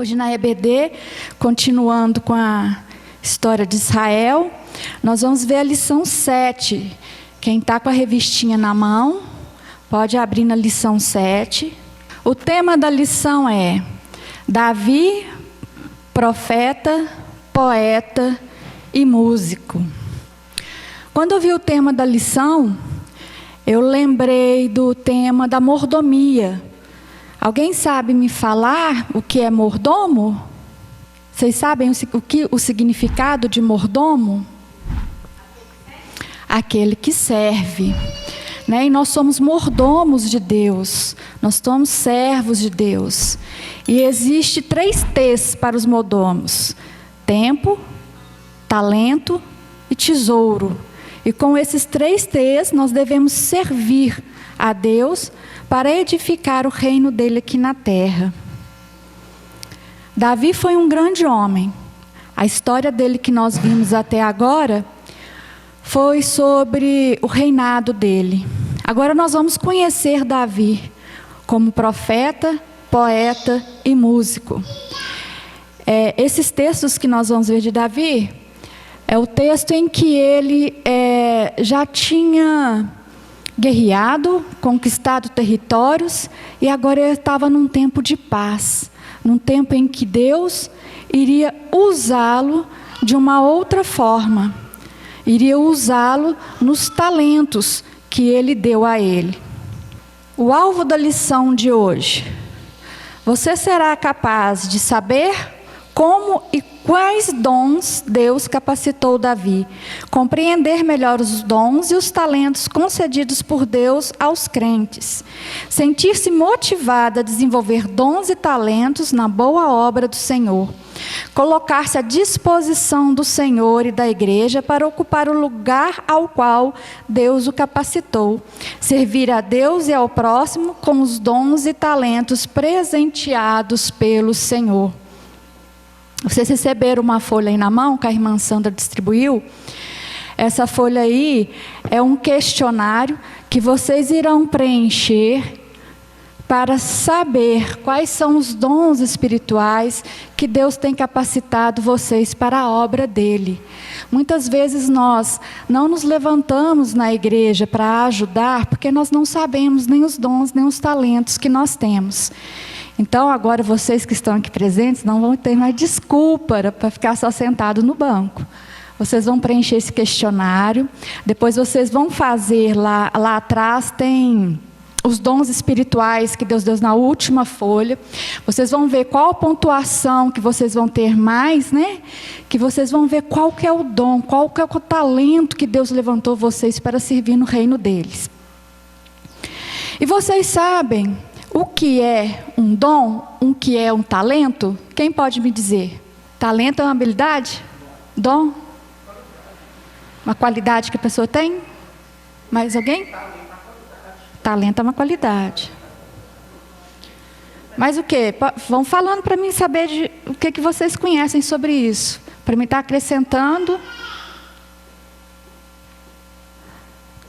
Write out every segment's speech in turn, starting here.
Hoje na EBD, continuando com a história de Israel, nós vamos ver a lição 7. Quem está com a revistinha na mão, pode abrir na lição 7. O tema da lição é Davi, profeta, poeta e músico. Quando eu vi o tema da lição, eu lembrei do tema da mordomia. Alguém sabe me falar o que é mordomo? Vocês sabem o significado de mordomo? Aquele que serve. Né? E nós somos mordomos de Deus. Nós somos servos de Deus. E existe 3 T's para os mordomos: tempo, talento e tesouro. E com esses 3 T's nós devemos servir a Deus para edificar o reino dele aqui na terra. Davi foi um grande homem. A história dele que nós vimos até agora foi sobre o reinado dele. Agora nós vamos conhecer Davi como profeta, poeta e músico. Esses textos que nós vamos ver de Davi é o texto em que ele já tinha guerreado, conquistado territórios, e agora ele estava num tempo de paz, num tempo em que Deus iria usá-lo de uma outra forma, iria usá-lo nos talentos que ele deu a ele. O alvo da lição de hoje: você será capaz de saber como e quais dons Deus capacitou Davi, compreender melhor os dons e os talentos concedidos por Deus aos crentes, sentir-se motivado a desenvolver dons e talentos na boa obra do Senhor, colocar-se à disposição do Senhor e da igreja para ocupar o lugar ao qual Deus o capacitou, servir a Deus e ao próximo com os dons e talentos presenteados pelo Senhor. Vocês receberam uma folha aí na mão, que a irmã Sandra distribuiu. Essa folha aí é um questionário que vocês irão preencher para saber quais são os dons espirituais que Deus tem capacitado vocês para a obra dele. Muitas vezes nós não nos levantamos na igreja para ajudar, porque nós não sabemos nem os dons, nem os talentos que nós temos. Então, agora vocês que estão aqui presentes não vão ter mais desculpa para ficar só sentado no banco. Vocês vão preencher esse questionário, depois vocês vão fazer lá atrás, tem os dons espirituais que Deus deu na última folha. Vocês vão ver qual a pontuação que vocês vão ter mais, né? Que vocês vão ver qual que é o dom, qual que é o talento que Deus levantou vocês para servir no reino deles. E vocês sabem o que é um dom, o que é um talento? Quem pode me dizer? Talento é uma habilidade? Dom? Uma qualidade que a pessoa tem? Mais alguém? Talento é uma qualidade. Mas o quê? Vão falando para mim saber o que vocês conhecem sobre isso. Para mim estar acrescentando.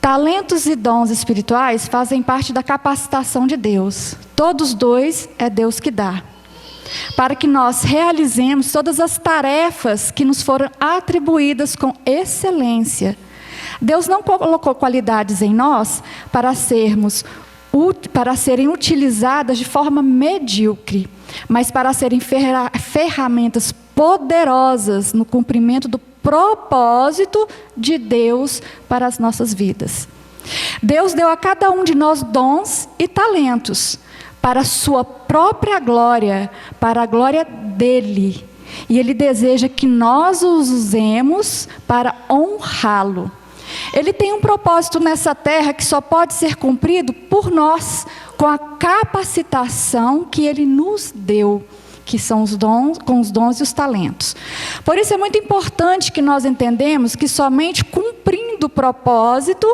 Talentos e dons espirituais fazem parte da capacitação de Deus. Todos 2 é Deus que dá. Para que nós realizemos todas as tarefas que nos foram atribuídas com excelência. Deus não colocou qualidades em nós para serem utilizadas de forma medíocre, mas para serem ferramentas poderosas no cumprimento do propósito de Deus para as nossas vidas. Deus deu a cada um de nós dons e talentos para a sua própria glória, para a glória dele. E ele deseja que nós os usemos para honrá-lo. Ele tem um propósito nessa terra que só pode ser cumprido por nós, com a capacitação que ele nos deu, que são os dons, com os dons e os talentos. Por isso é muito importante que nós entendemos que somente cumprindo o propósito,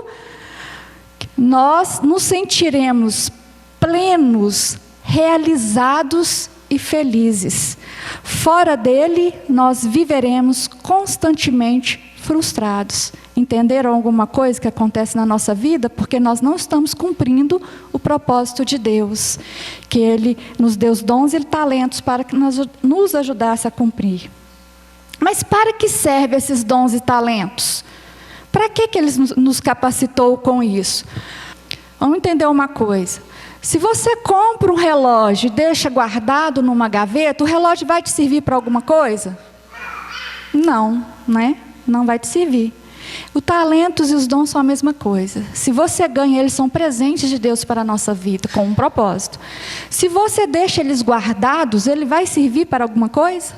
nós nos sentiremos plenos, realizados e felizes. Fora dele, nós viveremos constantemente frustrados. Entenderam alguma coisa que acontece na nossa vida? Porque nós não estamos cumprindo o o propósito de Deus, que Ele nos deu os dons e talentos para que nos ajudasse a cumprir. Mas para que servem esses dons e talentos? Para que Ele nos capacitou com isso? Vamos entender uma coisa. Se você compra um relógio e deixa guardado numa gaveta, o relógio vai te servir para alguma coisa? Não, né? Não vai te servir. Os talentos e os dons são a mesma coisa. Se você ganha, eles são presentes de Deus para a nossa vida, com um propósito. Se você deixa eles guardados, ele vai servir para alguma coisa?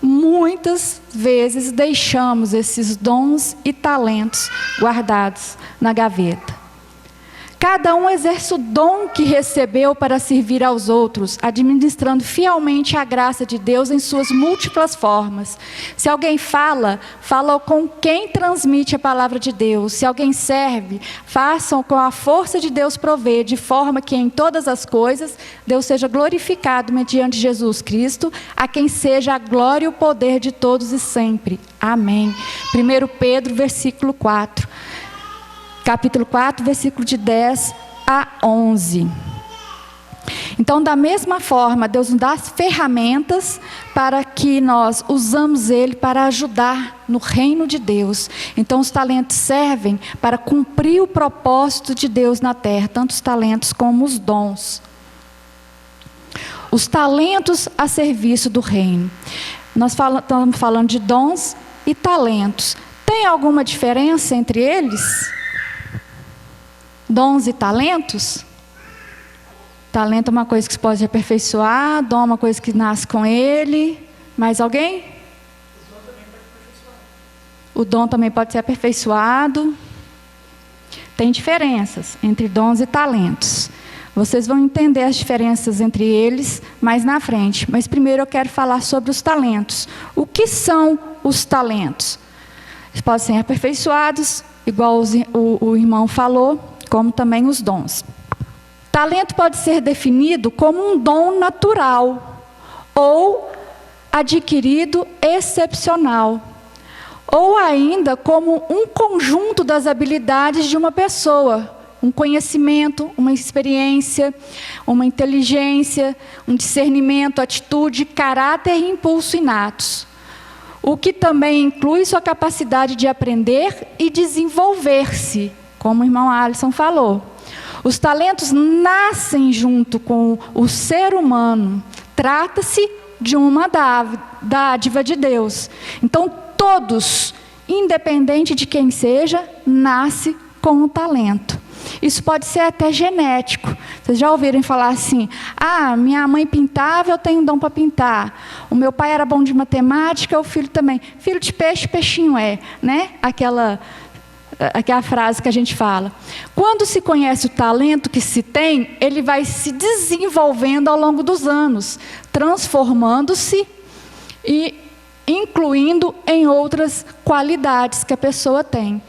Muitas vezes deixamos esses dons e talentos guardados na gaveta. Cada um exerce o dom que recebeu para servir aos outros, administrando fielmente a graça de Deus em suas múltiplas formas. Se alguém fala com quem transmite a palavra de Deus. Se alguém serve, façam com a força de Deus provê, de forma que em todas as coisas Deus seja glorificado mediante Jesus Cristo, a quem seja a glória e o poder de todos e sempre. Amém. 1 Pedro, versículo 4. Capítulo 4, versículo de 10 a 11. Então, da mesma forma, Deus nos dá as ferramentas para que nós usamos ele para ajudar no reino de Deus. Então, os talentos servem para cumprir o propósito de Deus na terra, tanto os talentos como os dons. Os talentos a serviço do reino. Nós estamos falando de dons e talentos. Tem alguma diferença entre eles? Dons e talentos? Talento é uma coisa que se pode aperfeiçoar, dom é uma coisa que nasce com ele. Mais alguém? O dom também pode ser aperfeiçoado. Tem diferenças entre dons e talentos. Vocês vão entender as diferenças entre eles mais na frente. Mas primeiro eu quero falar sobre os talentos. O que são os talentos? Eles podem ser aperfeiçoados, igual o irmão falou, como também os dons. Talento pode ser definido como um dom natural ou adquirido excepcional, ou ainda como um conjunto das habilidades de uma pessoa, um conhecimento, uma experiência, uma inteligência, um discernimento, atitude, caráter e impulso inatos, o que também inclui sua capacidade de aprender e desenvolver-se, como o irmão Alisson falou. Os talentos nascem junto com o ser humano. Trata-se de uma dádiva de Deus. Então, todos, independente de quem seja, nasce com o talento. Isso pode ser até genético. Vocês já ouviram falar assim: ah, minha mãe pintava, eu tenho dom para pintar. O meu pai era bom de matemática, o filho também. Filho de peixe, peixinho é, né? Aquela frase que a gente fala. Quando se conhece o talento que se tem, ele vai se desenvolvendo ao longo dos anos, transformando-se e incluindo em outras qualidades que a pessoa tem.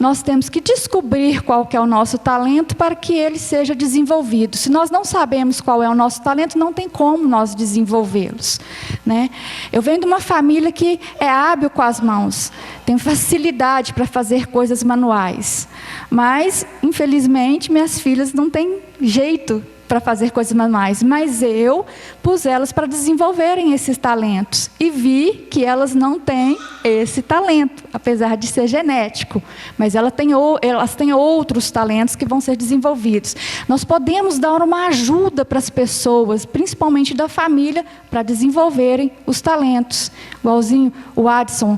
Nós temos que descobrir qual que é o nosso talento para que ele seja desenvolvido. Se nós não sabemos qual é o nosso talento, não tem como nós desenvolvê-los, né? Eu venho de uma família que é hábil com as mãos, tem facilidade para fazer coisas manuais, mas, infelizmente, minhas filhas não têm jeito para fazer coisas manuais, mas eu pus elas para desenvolverem esses talentos e vi que elas não têm esse talento, apesar de ser genético, mas elas têm outros talentos que vão ser desenvolvidos. Nós podemos dar uma ajuda para as pessoas, principalmente da família, para desenvolverem os talentos. Igualzinho o Adson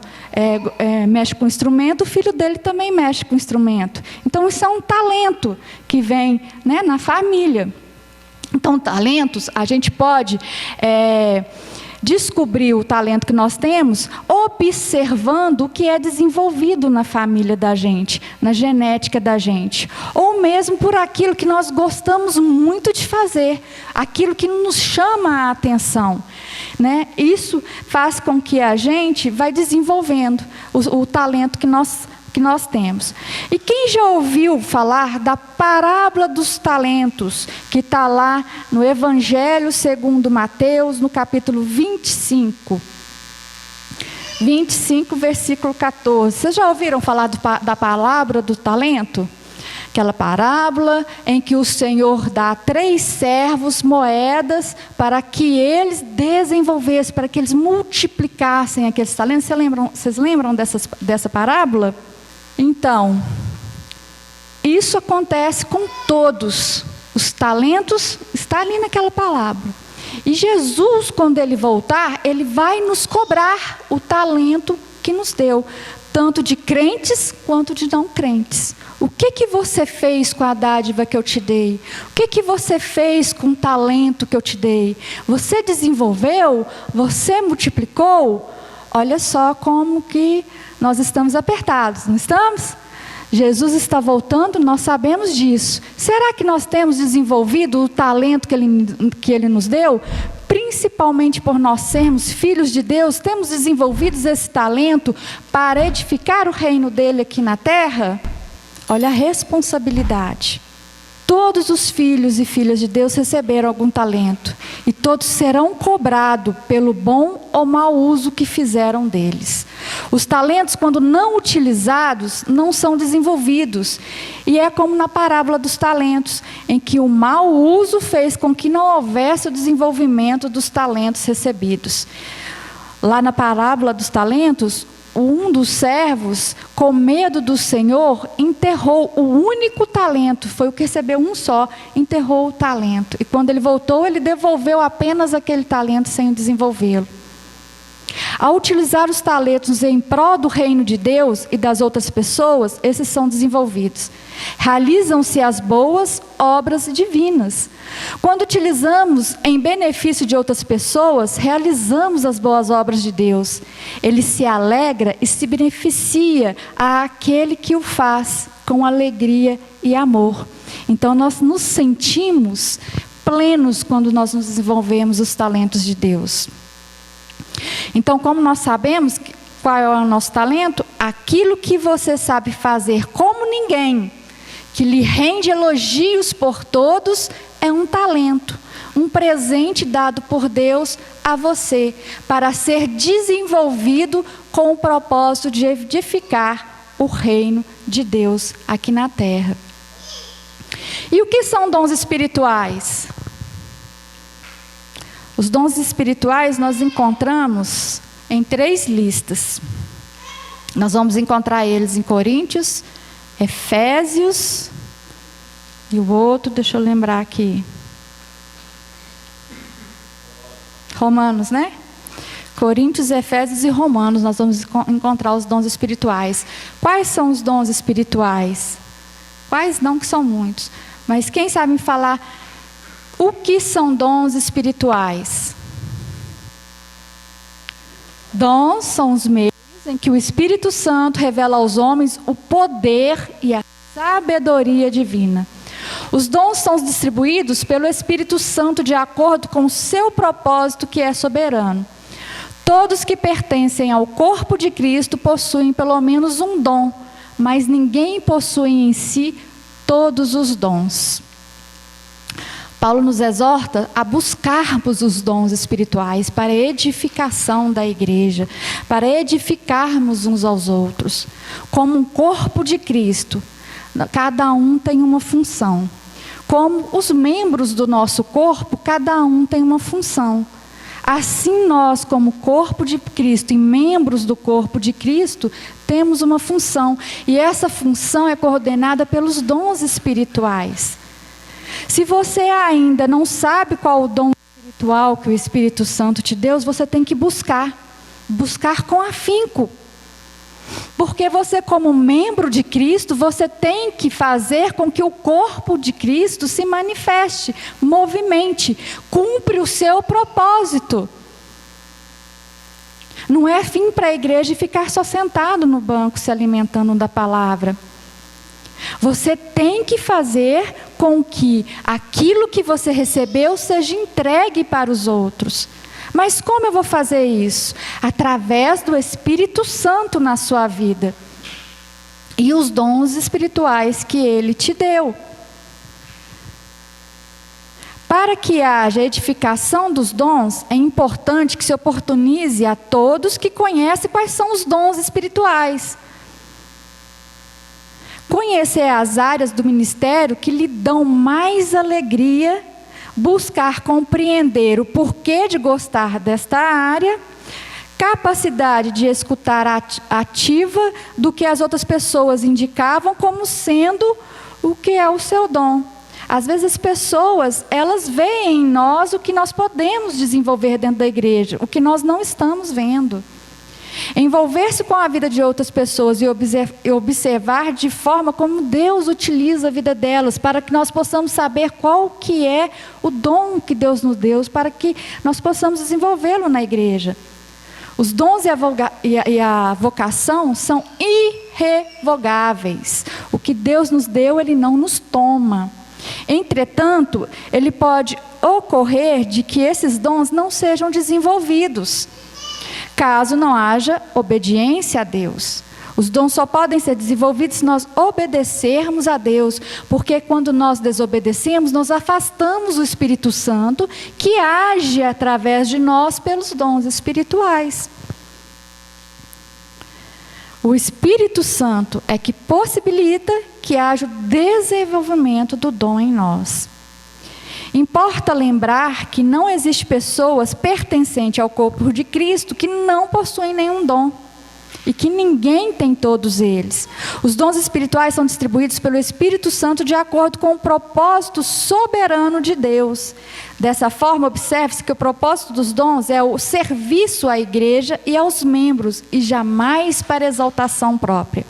mexe com instrumento, o filho dele também mexe com instrumento. Então isso é um talento que vem, né, na família. Então, talentos, a gente pode descobrir o talento que nós temos observando o que é desenvolvido na família da gente, na genética da gente. Ou mesmo por aquilo que nós gostamos muito de fazer, aquilo que nos chama a atenção, né? Isso faz com que a gente vai desenvolvendo o talento que nós temos. E quem já ouviu falar da parábola dos talentos, que está lá no Evangelho segundo Mateus, no capítulo 25, versículo 14. Vocês já ouviram falar da palavra do talento? Aquela parábola em que o Senhor dá a 3 servos moedas para que eles desenvolvessem, para que eles multiplicassem aqueles talentos. Vocês lembram dessa parábola? Então, isso acontece com todos. Os talentos está ali naquela palavra. E Jesus, quando Ele voltar, Ele vai nos cobrar o talento que nos deu, tanto de crentes quanto de não crentes. O que você fez com a dádiva que eu te dei? O que você fez com o talento que eu te dei? Você desenvolveu? Você multiplicou? Olha só como que nós estamos apertados, não estamos? Jesus está voltando, nós sabemos disso. Será que nós temos desenvolvido o talento que Ele nos deu? Principalmente por nós sermos filhos de Deus, temos desenvolvido esse talento para edificar o reino dEle aqui na terra? Olha a responsabilidade. Todos os filhos e filhas de Deus receberam algum talento, e todos serão cobrados pelo bom ou mau uso que fizeram deles. Os talentos, quando não utilizados, não são desenvolvidos, e é como na parábola dos talentos, em que o mau uso fez com que não houvesse o desenvolvimento dos talentos recebidos. Lá na parábola dos talentos, um dos servos, com medo do Senhor, enterrou o único talento, foi o que recebeu um só, enterrou o talento. E quando ele voltou, ele devolveu apenas aquele talento sem desenvolvê-lo. Ao utilizar os talentos em prol do reino de Deus e das outras pessoas, esses são desenvolvidos. Realizam-se as boas obras divinas. Quando utilizamos em benefício de outras pessoas, realizamos as boas obras de Deus. Ele se alegra e se beneficia àquele que o faz com alegria e amor. Então nós nos sentimos plenos quando nós nos desenvolvemos os talentos de Deus. Então, como nós sabemos qual é o nosso talento? Aquilo que você sabe fazer como ninguém, que lhe rende elogios por todos, é um talento, um presente dado por Deus a você, para ser desenvolvido com o propósito de edificar o reino de Deus aqui na terra. E o que são dons espirituais? Os dons espirituais nós encontramos em 3 listas. Nós vamos encontrar eles em Coríntios, Efésios e o outro, deixa eu lembrar aqui. Romanos, né? Coríntios, Efésios e Romanos, nós vamos encontrar os dons espirituais. Quais são os dons espirituais? Quais não, que são muitos. Mas quem sabe me falar o que são dons espirituais? Dons são os meios em que o Espírito Santo revela aos homens o poder e a sabedoria divina. Os dons são distribuídos pelo Espírito Santo de acordo com o seu propósito, que é soberano. Todos que pertencem ao corpo de Cristo possuem pelo menos um dom, mas ninguém possui em si todos os dons. Paulo nos exorta a buscarmos os dons espirituais para a edificação da igreja, para edificarmos uns aos outros. Como um corpo de Cristo, cada um tem uma função. Como os membros do nosso corpo, cada um tem uma função. Assim nós, como corpo de Cristo e membros do corpo de Cristo, temos uma função. E essa função é coordenada pelos dons espirituais. Se você ainda não sabe qual o dom espiritual que o Espírito Santo te deu, você tem que buscar com afinco. Porque você, como membro de Cristo, você tem que fazer com que o corpo de Cristo se manifeste, movimente, cumpre o seu propósito. Não é fim para a igreja ficar só sentado no banco se alimentando da palavra. Você tem que fazer com que aquilo que você recebeu seja entregue para os outros. Mas como eu vou fazer isso? Através do Espírito Santo na sua vida. E os dons espirituais que Ele te deu. Para que haja edificação dos dons, é importante que se oportunize a todos que conhecem quais são os dons espirituais. Conhecer as áreas do ministério que lhe dão mais alegria, buscar compreender o porquê de gostar desta área, capacidade de escutar ativa do que as outras pessoas indicavam como sendo o que é o seu dom. Às vezes as pessoas, elas veem em nós o que nós podemos desenvolver dentro da igreja, o que nós não estamos vendo. Envolver-se com a vida de outras pessoas e observar de forma como Deus utiliza a vida delas, para que nós possamos saber qual que é o dom que Deus nos deu, para que nós possamos desenvolvê-lo na igreja. Os dons e a vocação são irrevogáveis. O que Deus nos deu, Ele não nos toma. Entretanto, ele pode ocorrer de que esses dons não sejam desenvolvidos, caso não haja obediência a Deus. Os dons só podem ser desenvolvidos se nós obedecermos a Deus, porque quando nós desobedecemos, nós afastamos o Espírito Santo, que age através de nós pelos dons espirituais. O Espírito Santo é que possibilita que haja o desenvolvimento do dom em nós. Importa lembrar que não existe pessoas pertencentes ao corpo de Cristo que não possuem nenhum dom. E que ninguém tem todos eles. Os dons espirituais são distribuídos pelo Espírito Santo de acordo com o propósito soberano de Deus. Dessa forma, observe-se que o propósito dos dons é o serviço à igreja e aos membros, e jamais para exaltação própria.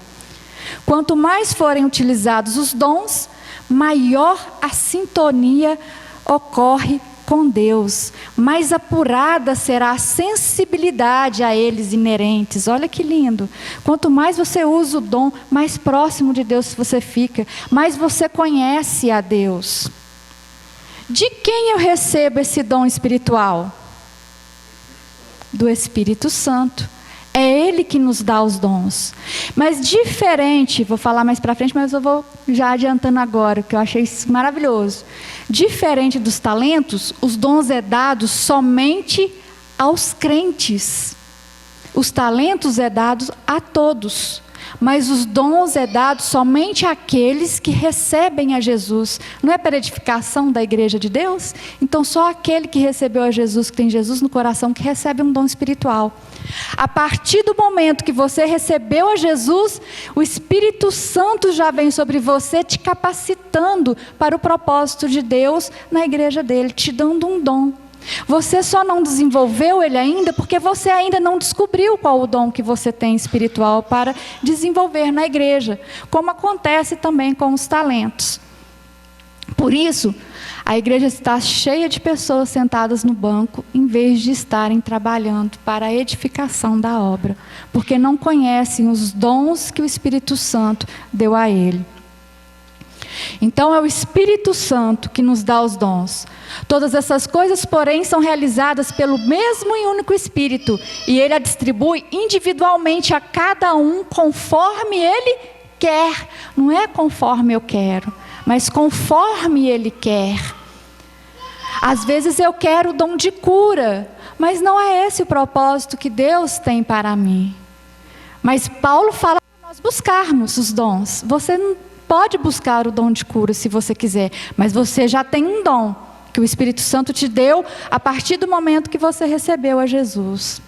Quanto mais forem utilizados os dons, maior a sintonia ocorre com Deus, mais apurada será a sensibilidade a eles inerentes. Olha que lindo. Quanto mais você usa o dom, mais próximo de Deus você fica, mais você conhece a Deus. De quem eu recebo esse dom espiritual? Do Espírito Santo. É Ele que nos dá os dons. Mas diferente, vou falar mais para frente, mas eu vou já adiantando agora, que eu achei isso maravilhoso. Diferente dos talentos, os dons é dados somente aos crentes. Os talentos é dados a todos, mas os dons é dados somente àqueles que recebem a Jesus. Não é para edificação da igreja de Deus? Então só aquele que recebeu a Jesus, que tem Jesus no coração, que recebe um dom espiritual. A partir do momento que você recebeu a Jesus, o Espírito Santo já vem sobre você, te capacitando para o propósito de Deus na igreja dele, te dando um dom. Você só não desenvolveu ele ainda porque você ainda não descobriu qual o dom que você tem espiritual para desenvolver na igreja, como acontece também com os talentos. Por isso, a igreja está cheia de pessoas sentadas no banco, em vez de estarem trabalhando para a edificação da obra, porque não conhecem os dons que o Espírito Santo deu a ele. Então é o Espírito Santo que nos dá os dons. Todas essas coisas, porém, são realizadas pelo mesmo e único Espírito, e Ele a distribui individualmente a cada um conforme Ele quer. Não é conforme eu quero, mas conforme Ele quer. Às vezes eu quero o dom de cura, mas não é esse o propósito que Deus tem para mim. Mas Paulo fala para nós buscarmos os dons. Você não pode buscar o dom de cura se você quiser, mas você já tem um dom que o Espírito Santo te deu a partir do momento que você recebeu a Jesus.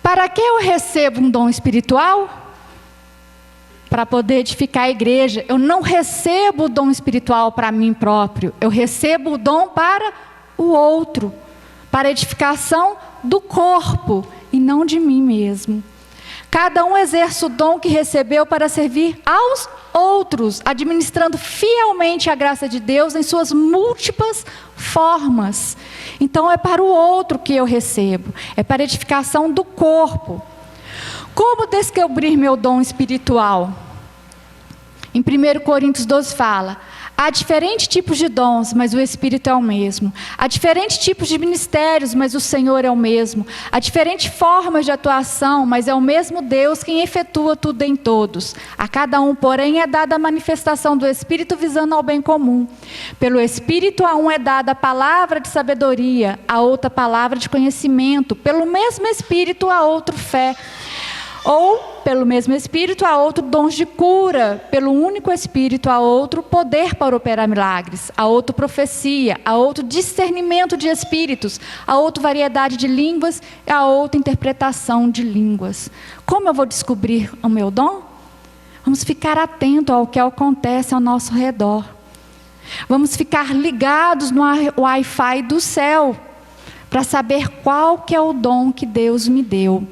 Para que eu recebo um dom espiritual? Para poder edificar a igreja. Eu não recebo o dom espiritual para mim próprio, eu recebo o dom para o outro, para a edificação do corpo e não de mim mesmo. Cada um exerce o dom que recebeu para servir aos outros, administrando fielmente a graça de Deus em suas múltiplas formas. Então é para o outro que eu recebo, é para a edificação do corpo. Como descobrir meu dom espiritual? Em 1 Coríntios 12 fala: há diferentes tipos de dons, mas o Espírito é o mesmo. Há diferentes tipos de ministérios, mas o Senhor é o mesmo. Há diferentes formas de atuação, mas é o mesmo Deus quem efetua tudo em todos. A cada um, porém, é dada a manifestação do Espírito visando ao bem comum. Pelo Espírito, a um é dada a palavra de sabedoria, a outra palavra de conhecimento. Pelo mesmo Espírito, a outro fé. Ou, pelo mesmo Espírito, há outro dons de cura. Pelo único Espírito, há outro poder para operar milagres. Há outro profecia. Há outro discernimento de espíritos. Há outra variedade de línguas. Há outra interpretação de línguas. Como eu vou descobrir o meu dom? Vamos ficar atentos ao que acontece ao nosso redor. Vamos ficar ligados no Wi-Fi do céu, para saber qual que é o dom que Deus me deu.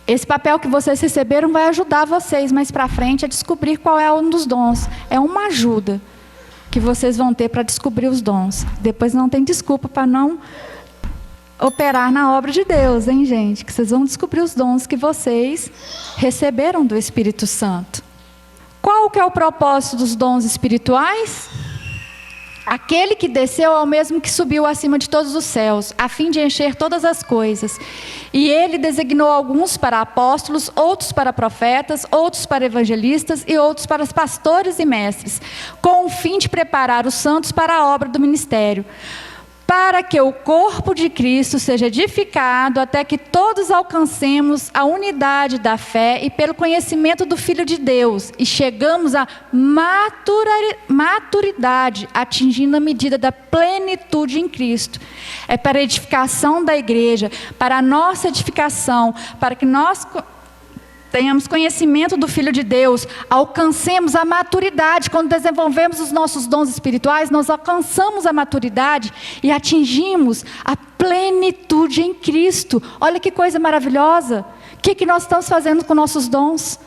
Esse papel que vocês receberam vai ajudar vocês mais para frente a descobrir qual é um dos dons. É uma ajuda que vocês vão ter para descobrir os dons. Depois não tem desculpa para não operar na obra de Deus, hein, gente? Que vocês vão descobrir os dons que vocês receberam do Espírito Santo. Qual que é o propósito dos dons espirituais? Aquele que desceu é o mesmo que subiu acima de todos os céus, a fim de encher todas as coisas. E ele designou alguns para apóstolos, outros para profetas, outros para evangelistas e outros para pastores e mestres, com o fim de preparar os santos para a obra do ministério, para que o corpo de Cristo seja edificado até que todos alcancemos a unidade da fé e pelo conhecimento do Filho de Deus e chegamos à maturidade, atingindo a medida da plenitude em Cristo. É para a edificação da igreja, para a nossa edificação, para que nós tenhamos conhecimento do Filho de Deus, alcancemos a maturidade. Quando desenvolvemos os nossos dons espirituais, nós alcançamos a maturidade e atingimos a plenitude em Cristo. Olha que coisa maravilhosa. O que nós estamos fazendo com nossos dons?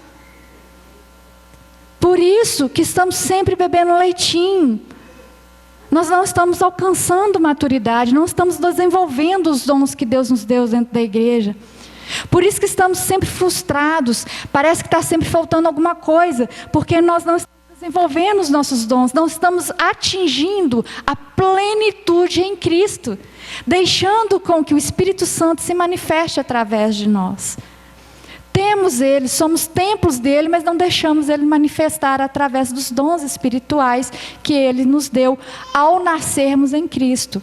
Por isso que estamos sempre bebendo leitinho. Nós não estamos alcançando maturidade, não estamos desenvolvendo os dons que Deus nos deu dentro da igreja. Por isso que estamos sempre frustrados, parece que está sempre faltando alguma coisa, porque nós não estamos desenvolvendo os nossos dons, não estamos atingindo a plenitude em Cristo, deixando com que o Espírito Santo se manifeste através de nós. Temos Ele, somos templos dEle, mas não deixamos Ele manifestar através dos dons espirituais que Ele nos deu ao nascermos em Cristo.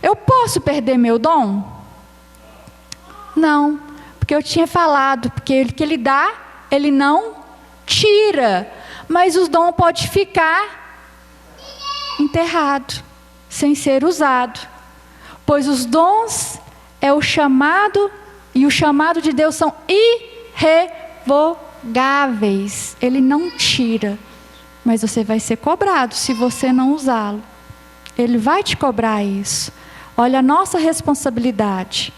Eu posso perder meu dom? Não, porque eu tinha falado, porque o que Ele dá, Ele não tira, mas o dom pode ficar enterrado, sem ser usado, pois os dons é o chamado, e o chamado de Deus são irrevogáveis, Ele não tira, mas você vai ser cobrado se você não usá-lo, Ele vai te cobrar isso. Olha a nossa responsabilidade.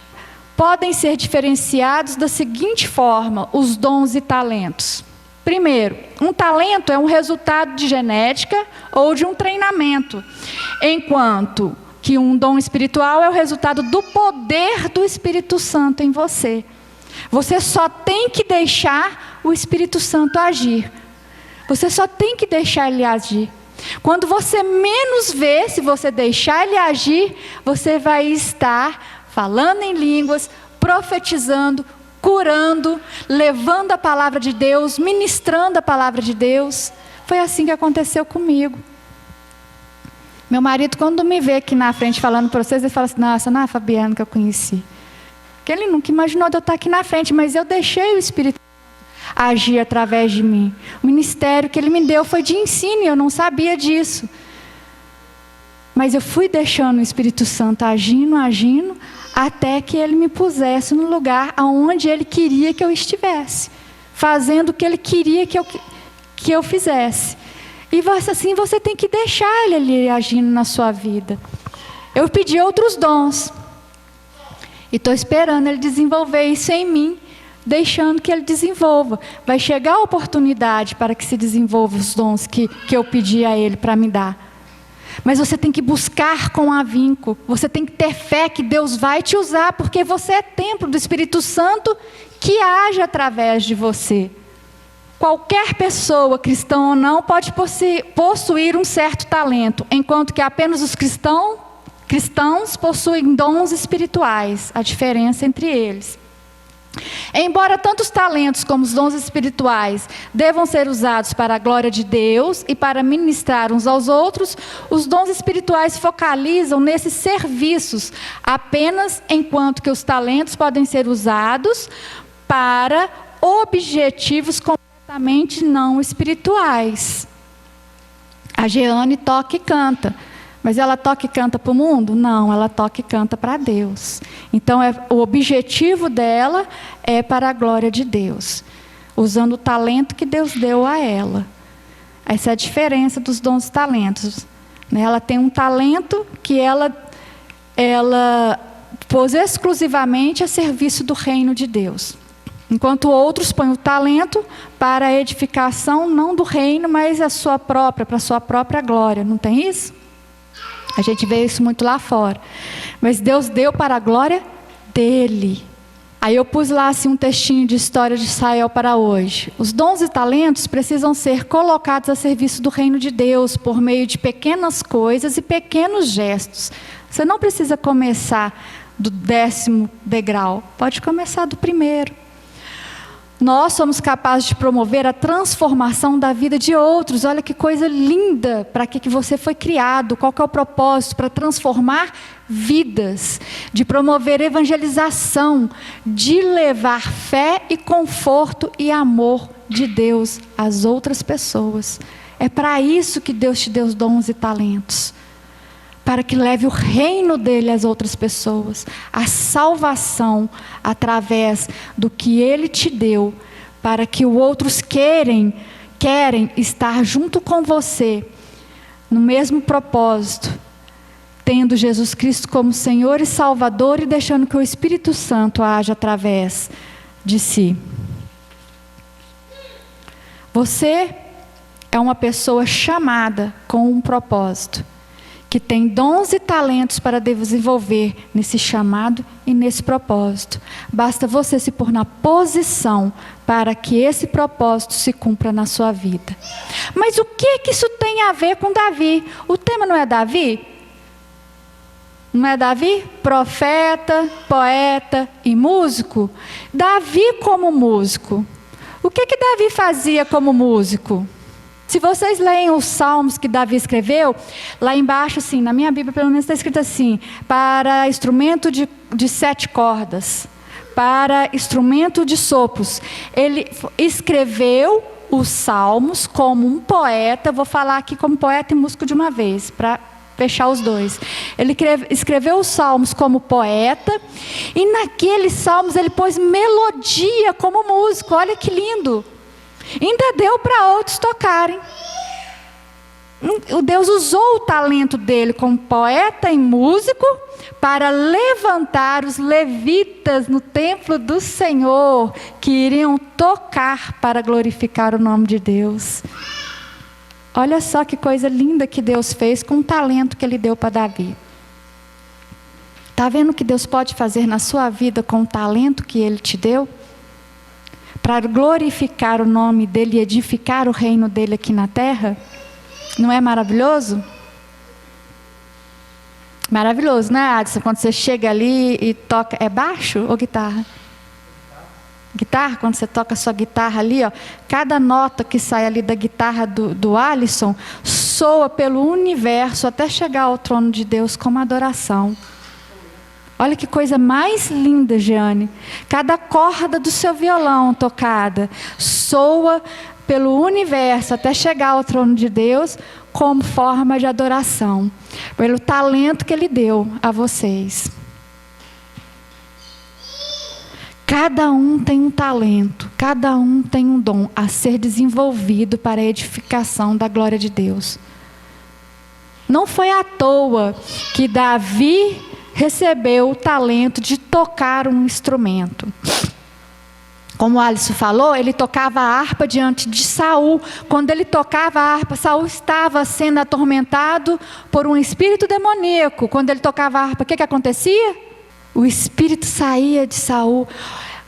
Podem ser diferenciados da seguinte forma, os dons e talentos. Primeiro, um talento é um resultado de genética ou de um treinamento, enquanto que um dom espiritual é o resultado do poder do Espírito Santo em você. Você só tem que deixar o Espírito Santo agir. Você só tem que deixar ele agir. Quando você menos vê, se você deixar ele agir, você vai estar falando em línguas, profetizando, curando, levando a palavra de Deus, ministrando a palavra de Deus. Foi assim que aconteceu comigo. Meu marido, quando me vê aqui na frente falando para vocês, ele fala assim: nossa, não é a Fabiana que eu conheci. Porque ele nunca imaginou de eu estar aqui na frente, mas eu deixei o Espírito agir através de mim. O ministério que ele me deu foi de ensino, e eu não sabia disso. Mas eu fui deixando o Espírito Santo agindo, até que ele me pusesse no lugar aonde ele queria que eu estivesse, fazendo o que ele queria que eu fizesse. E assim você tem que deixar ele ali agindo na sua vida. Eu pedi outros dons, e estou esperando ele desenvolver isso em mim, deixando que ele desenvolva. Vai chegar a oportunidade para que se desenvolva os dons que eu pedi a ele para me dar. Mas você tem que buscar com afinco, você tem que ter fé que Deus vai te usar, porque você é templo do Espírito Santo que age através de você. Qualquer pessoa, cristã ou não, pode possuir um certo talento, enquanto que apenas os cristãos possuem dons espirituais, a diferença entre eles. Embora tanto os talentos como os dons espirituais devam ser usados para a glória de Deus e para ministrar uns aos outros, os dons espirituais focalizam nesses serviços apenas, enquanto que os talentos podem ser usados para objetivos completamente não espirituais. A Jeane toca e canta, mas ela toca e canta para o mundo? Não, ela toca e canta para Deus. Então, o objetivo dela é para a glória de Deus, usando o talento que Deus deu a ela. Essa é a diferença dos dons e talentos. Ela tem um talento que ela pôs exclusivamente a serviço do reino de Deus. Enquanto outros põem o talento para a edificação, não do reino, mas para a sua própria glória. Não tem isso? A gente vê isso muito lá fora. Mas Deus deu para a glória dele. Aí eu pus lá assim, um textinho de história de Israel para hoje. Os dons e talentos precisam ser colocados a serviço do reino de Deus por meio de pequenas coisas e pequenos gestos. Você não precisa começar do 10º degrau, pode começar do 1º. Nós somos capazes de promover a transformação da vida de outros. Olha que coisa linda, para que você foi criado, qual que é o propósito? Para transformar vidas, de promover evangelização, de levar fé e conforto e amor de Deus às outras pessoas. É para isso que Deus te deu os dons e talentos, para que leve o reino dele às outras pessoas, a salvação através do que ele te deu, para que os outros querem estar junto com você, no mesmo propósito, tendo Jesus Cristo como Senhor e Salvador e deixando que o Espírito Santo age através de si. Você é uma pessoa chamada com um propósito, que tem dons e talentos para desenvolver nesse chamado e nesse propósito. Basta você se pôr na posição para que esse propósito se cumpra na sua vida. Mas o que isso tem a ver com Davi? O tema não é Davi? Não é Davi? Profeta, poeta e músico? Davi como músico. O que Davi fazia como músico? Se vocês leem os salmos que Davi escreveu, lá embaixo, assim, na minha Bíblia pelo menos está escrito assim: para instrumento de 7 cordas, para instrumento de sopros. Ele escreveu os salmos como um poeta, vou falar aqui como poeta e músico de uma vez, para fechar os dois. Ele escreveu os salmos como poeta, e naqueles salmos ele pôs melodia como músico. Olha que lindo! Ainda deu para outros tocarem. O Deus usou o talento dele como poeta e músico para levantar os levitas no templo do Senhor, que iriam tocar para glorificar o nome de Deus. Olha só que coisa linda que Deus fez com o talento que ele deu para Davi. Está vendo o que Deus pode fazer na sua vida com o talento que ele te deu? Para glorificar o nome dele e edificar o reino dele aqui na terra? Não é maravilhoso? Maravilhoso, né, Adson? Quando você chega ali e toca... É baixo ou guitarra? Guitarra, quando você toca a sua guitarra ali, ó, cada nota que sai ali da guitarra do Alisson soa pelo universo até chegar ao trono de Deus como adoração. Olha que coisa mais linda, Jeane. Cada corda do seu violão tocada soa pelo universo até chegar ao trono de Deus como forma de adoração, pelo talento que ele deu a vocês. Cada um tem um talento, cada um tem um dom a ser desenvolvido para a edificação da glória de Deus. Não foi à toa que Davi recebeu o talento de tocar um instrumento. Como o Alisson falou, ele tocava a harpa diante de Saul. Quando ele tocava a harpa, Saul estava sendo atormentado por um espírito demoníaco. Quando ele tocava a harpa, o que acontecia? O espírito saía de Saul.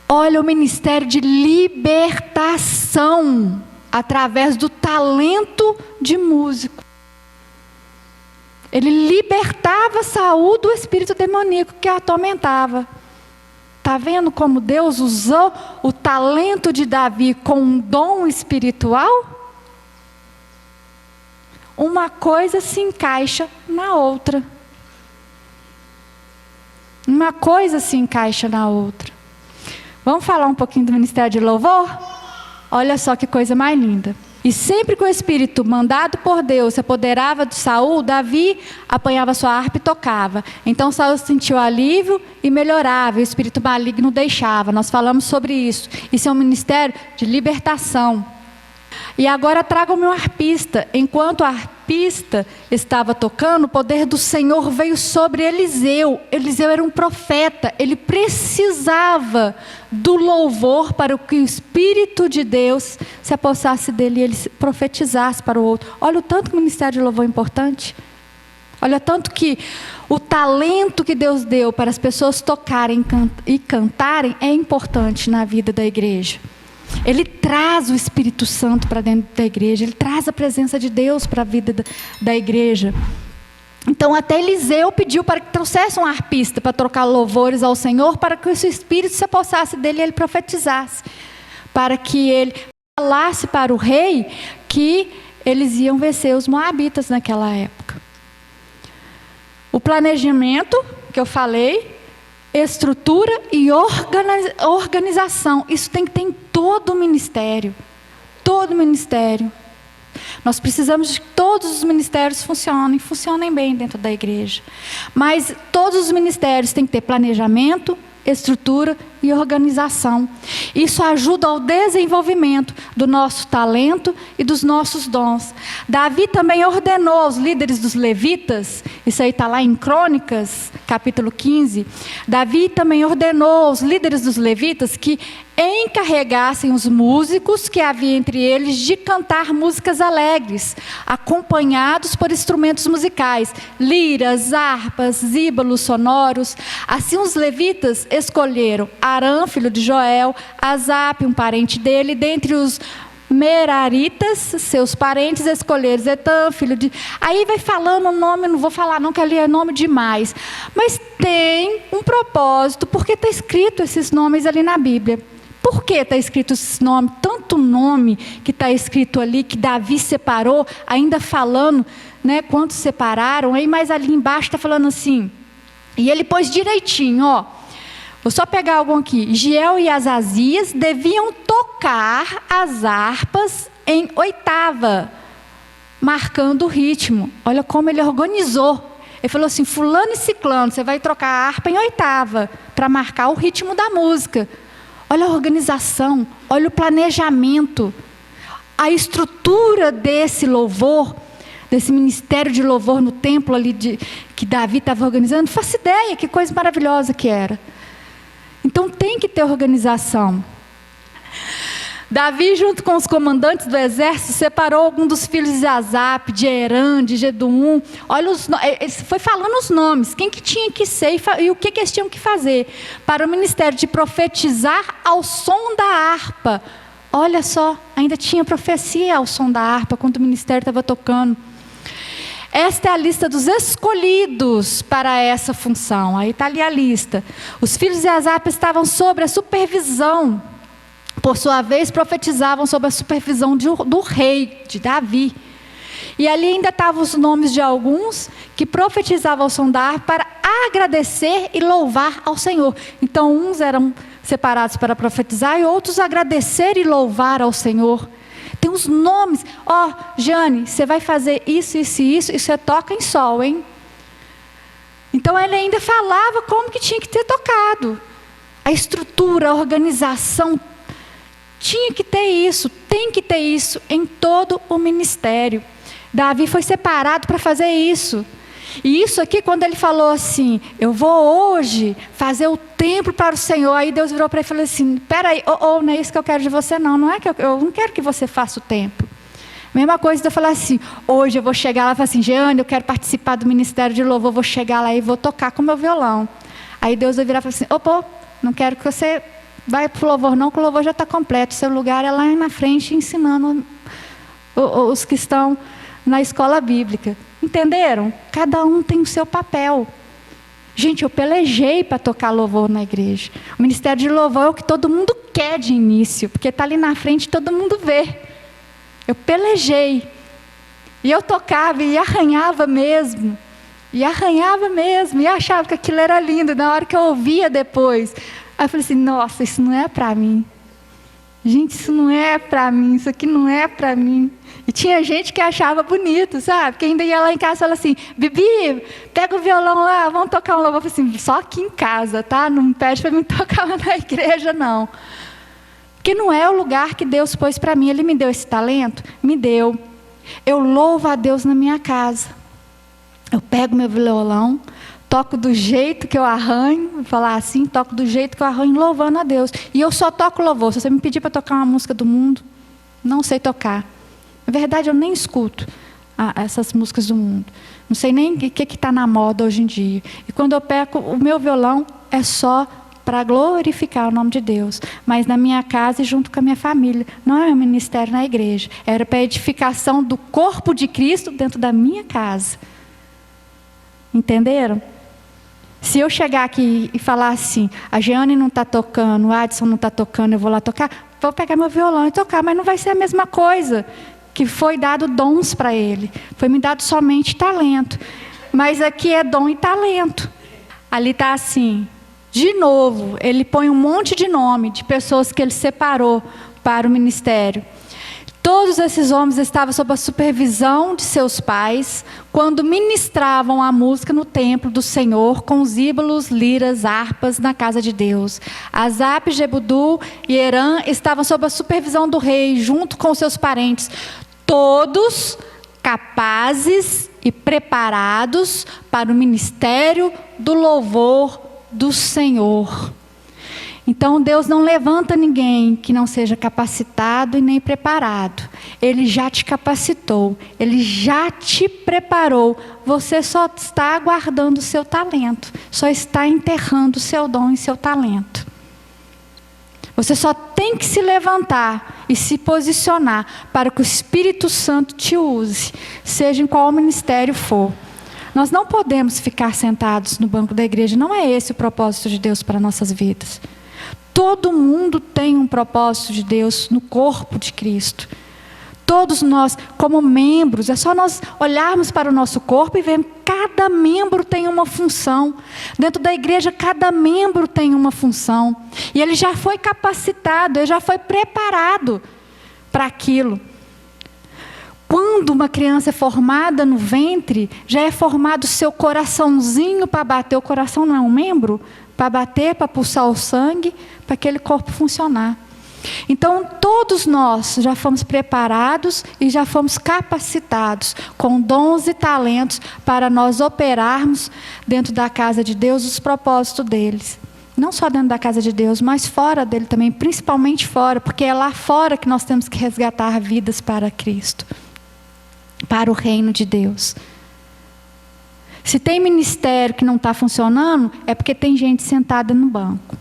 Olha o ministério de libertação através do talento de músico. Ele libertava Saul do espírito demoníaco que a atormentava. Está vendo como Deus usou o talento de Davi com um dom espiritual? Uma coisa se encaixa na outra. Uma coisa se encaixa na outra. Vamos falar um pouquinho do ministério de louvor? Olha só que coisa mais linda. E sempre que o Espírito mandado por Deus se apoderava de Saul, Davi apanhava sua harpa e tocava. Então Saul sentiu alívio e melhorava, e o espírito maligno deixava. Nós falamos sobre isso. Isso é um ministério de libertação. E agora tragam-me um arpista. Enquanto o arpista estava tocando, o poder do Senhor veio sobre Eliseu. Eliseu era um profeta. Ele precisava do louvor para que o Espírito de Deus se apossasse dele e ele profetizasse para o outro. Olha o tanto que o ministério de louvor é importante. Olha tanto que o talento que Deus deu para as pessoas tocarem e cantarem é importante na vida da igreja. Ele traz o Espírito Santo para dentro da igreja. Ele traz a presença de Deus para a vida da igreja. Então até Eliseu pediu para que trouxesse um arpista para trocar louvores ao Senhor, para que o seu Espírito se apossasse dele e ele profetizasse. Para que ele falasse para o rei que eles iam vencer os moabitas naquela época. O planejamento que eu falei, estrutura e organização. Isso tem que ter em todo o ministério. Todo o ministério. Nós precisamos que todos os ministérios funcionem bem dentro da igreja. Mas todos os ministérios têm que ter planejamento, estrutura e organização. Isso ajuda ao desenvolvimento do nosso talento e dos nossos dons. Davi também ordenou aos líderes dos levitas, isso aí está lá em Crônicas, capítulo 15. Davi também ordenou aos líderes dos levitas que encarregassem os músicos que havia entre eles de cantar músicas alegres, acompanhados por instrumentos musicais, liras, harpas, símbolos sonoros. Assim os levitas escolheram Arã, filho de Joel, Asap, um parente dele, dentre os Meraritas, seus parentes, escolheram Etã, filho de... Aí vai falando o nome, não vou falar não, que ali é nome demais. Mas tem um propósito, porque está escrito esses nomes ali na Bíblia. Por que está escrito esses nomes? Tanto nome que está escrito ali, que Davi separou, ainda falando, né, quantos separaram. Aí mais ali embaixo está falando assim, e ele pôs direitinho, ó. Vou só pegar algum aqui. Giel e Azazias deviam tocar as harpas em oitava, marcando o ritmo. Olha como ele organizou. Ele falou assim, fulano e ciclano, você vai trocar a harpa em oitava, para marcar o ritmo da música. Olha a organização, olha o planejamento. A estrutura desse louvor, desse ministério de louvor no templo ali que Davi estava organizando, não faço ideia, que coisa maravilhosa que era. Então tem que ter organização. Davi, junto com os comandantes do exército, separou alguns dos filhos de Asap, de Herã, de Gedum. Olha, ele foi falando os nomes, quem que tinha que ser e o que eles tinham que fazer. Para o ministério de profetizar ao som da harpa. Olha só, ainda tinha profecia ao som da harpa, quando o ministério estava tocando. Esta é a lista dos escolhidos para essa função. Aí está ali a lista. Os filhos de Asap estavam sob a supervisão. Por sua vez, profetizavam sob a supervisão do rei, de Davi. E ali ainda estavam os nomes de alguns que profetizavam ao som da harpa para agradecer e louvar ao Senhor. Então, uns eram separados para profetizar e outros agradecer e louvar ao Senhor. Tem os nomes. Ó, Jane, você vai fazer isso, isso e isso, e você toca em sol, hein? Então ele ainda falava como que tinha que ter tocado. A estrutura, a organização, tinha que ter isso, tem que ter isso em todo o ministério. Davi foi separado para fazer isso. E isso aqui, quando ele falou assim, eu vou hoje fazer o templo para o Senhor, aí Deus virou para ele e falou assim, peraí, não é isso que eu quero de você não é que eu não quero que você faça o templo. Mesma coisa de eu falar assim, hoje eu vou chegar lá e falar assim, Jeane, eu quero participar do ministério de louvor, vou chegar lá e vou tocar com o meu violão. Aí Deus vai virar e falar assim, não quero que você vai para o louvor não, que o louvor já está completo, seu lugar é lá na frente ensinando os que estão na escola bíblica. Entenderam? Cada um tem o seu papel. Gente, eu pelejei para tocar louvor na igreja. O ministério de louvor é o que todo mundo quer de início, porque está ali na frente e todo mundo vê. Eu pelejei. E eu tocava e arranhava mesmo. E achava que aquilo era lindo. Na hora que eu ouvia depois, Aí eu falei assim, nossa, isso não é para mim. Gente, isso não é para mim, isso aqui não é para mim. E tinha gente que achava bonito, sabe? Que ainda ia lá em casa e falava assim, Bibi, pega o violão lá, vamos tocar um louvor. Eu falei assim, só aqui em casa, tá? Não pede para mim tocar lá na igreja, não. Porque não é o lugar que Deus pôs para mim. Ele me deu esse talento? Me deu. Eu louvo a Deus na minha casa. Eu pego meu violão, toco do jeito que eu arranho, vou falar assim, toco do jeito que eu arranho, louvando a Deus. E eu só toco louvor. Se você me pedir para tocar uma música do mundo, não sei tocar. Na verdade, eu nem escuto essas músicas do mundo. Não sei nem o que está na moda hoje em dia. E quando eu pego o meu violão, é só para glorificar o nome de Deus. Mas na minha casa e junto com a minha família. Não é um ministério na igreja. Era para a edificação do corpo de Cristo dentro da minha casa. Entenderam? Se eu chegar aqui e falar assim, a Jeane não está tocando, o Adson não está tocando, eu vou lá tocar, vou pegar meu violão e tocar, mas não vai ser a mesma coisa. Que foi dado dons para ele. Foi me dado somente talento. Mas aqui é dom e talento. Ali está assim. De novo, ele põe um monte de nome de pessoas que ele separou para o ministério. Todos esses homens estavam sob a supervisão de seus pais quando ministravam a música no templo do Senhor com símbolos, liras, harpas na casa de Deus. Asaf, Jebudu e Herã estavam sob a supervisão do rei junto com seus parentes. Todos capazes e preparados para o ministério do louvor do Senhor. Então Deus não levanta ninguém que não seja capacitado e nem preparado. Ele já te capacitou, Ele já te preparou. Você só está aguardando o seu talento, só está enterrando o seu dom e seu talento. Você só tem que se levantar e se posicionar para que o Espírito Santo te use, seja em qual ministério for. Nós não podemos ficar sentados no banco da igreja, não é esse o propósito de Deus para nossas vidas. Todo mundo tem um propósito de Deus no corpo de Cristo. Todos nós, como membros, é só nós olharmos para o nosso corpo e vermos que cada membro tem uma função. Dentro da igreja, cada membro tem uma função. E ele já foi capacitado, ele já foi preparado para aquilo. Quando uma criança é formada no ventre, já é formado o seu coraçãozinho para bater. O coração não é um membro? Para bater, para pulsar o sangue, para aquele corpo funcionar. Então, todos nós já fomos preparados e já fomos capacitados com dons e talentos para nós operarmos dentro da casa de Deus os propósitos deles. Não só dentro da casa de Deus, mas fora dele também, principalmente fora, porque é lá fora que nós temos que resgatar vidas para Cristo, para o reino de Deus. Se tem ministério que não está funcionando, é porque tem gente sentada no banco.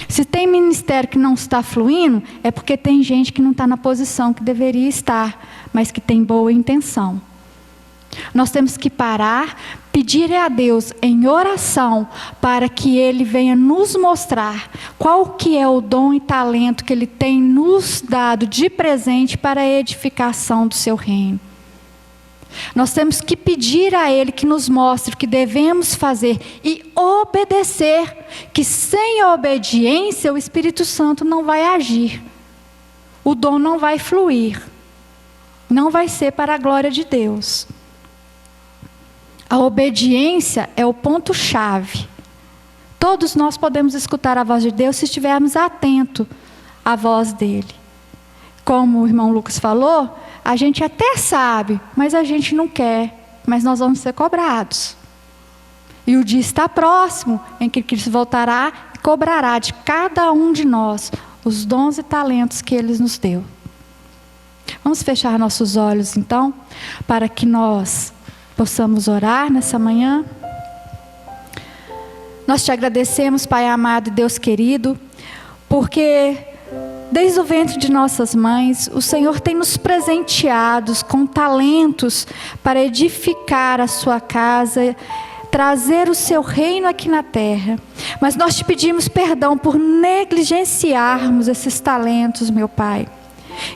Se tem ministério que não está fluindo, é porque tem gente que não está na posição que deveria estar, mas que tem boa intenção. Nós temos que parar, pedir a Deus em oração, para que Ele venha nos mostrar qual que é o dom e talento que Ele tem nos dado de presente para a edificação do seu reino. Nós temos que pedir a Ele que nos mostre o que devemos fazer e obedecer, que sem a obediência o Espírito Santo não vai agir. O dom não vai fluir. Não vai ser para a glória de Deus. A obediência é o ponto-chave. Todos nós podemos escutar a voz de Deus se estivermos atentos à voz dEle. Como o irmão Lucas falou, a gente até sabe, mas a gente não quer, mas nós vamos ser cobrados. E o dia está próximo em que Cristo voltará e cobrará de cada um de nós os dons e talentos que Ele nos deu. Vamos fechar nossos olhos então, para que nós possamos orar nessa manhã. Nós te agradecemos, Pai amado e Deus querido, porque desde o ventre de nossas mães, o Senhor tem nos presenteado com talentos para edificar a sua casa, trazer o seu reino aqui na terra. Mas nós te pedimos perdão por negligenciarmos esses talentos, meu Pai.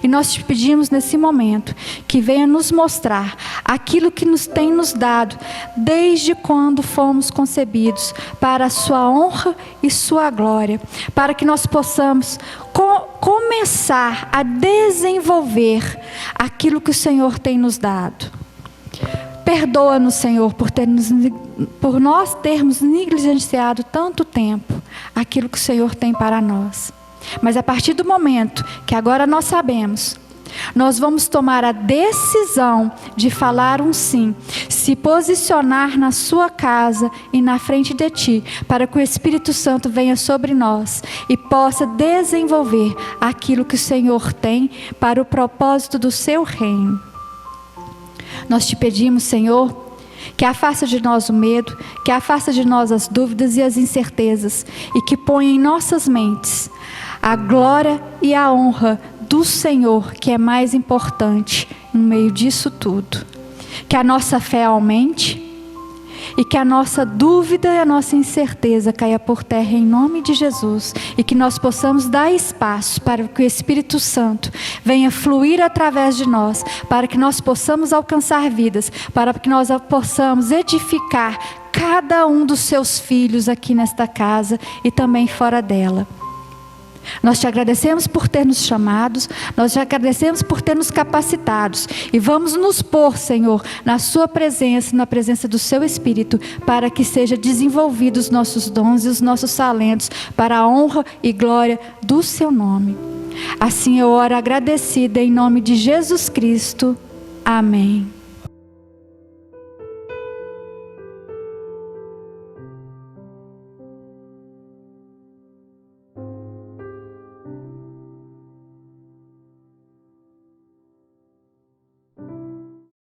E nós te pedimos nesse momento que venha nos mostrar aquilo que nos tem nos dado desde quando fomos concebidos, para a sua honra e sua glória, para que nós possamos começar a desenvolver aquilo que o Senhor tem nos dado. Perdoa-nos, Senhor, por nós termos negligenciado tanto tempo aquilo que o Senhor tem para nós. Mas a partir do momento que agora nós sabemos, nós vamos tomar a decisão de falar um sim, se posicionar na sua casa e na frente de ti, para que o Espírito Santo venha sobre nós e possa desenvolver aquilo que o Senhor tem para o propósito do seu reino. Nós te pedimos, Senhor, que afasta de nós o medo, que afasta de nós as dúvidas e as incertezas, e que ponha em nossas mentes a glória e a honra do Senhor, que é mais importante no meio disso tudo. Que a nossa fé aumente e que a nossa dúvida e a nossa incerteza caia por terra em nome de Jesus, e que nós possamos dar espaço para que o Espírito Santo venha fluir através de nós, para que nós possamos alcançar vidas, para que nós possamos edificar cada um dos seus filhos aqui nesta casa e também fora dela. Nós te agradecemos por ter nos chamados, nós te agradecemos por ter nos capacitados, e vamos nos pôr, Senhor, na sua presença, na presença do seu Espírito, para que seja desenvolvidos os nossos dons e os nossos talentos para a honra e glória do seu nome. Assim eu oro agradecida em nome de Jesus Cristo. Amém.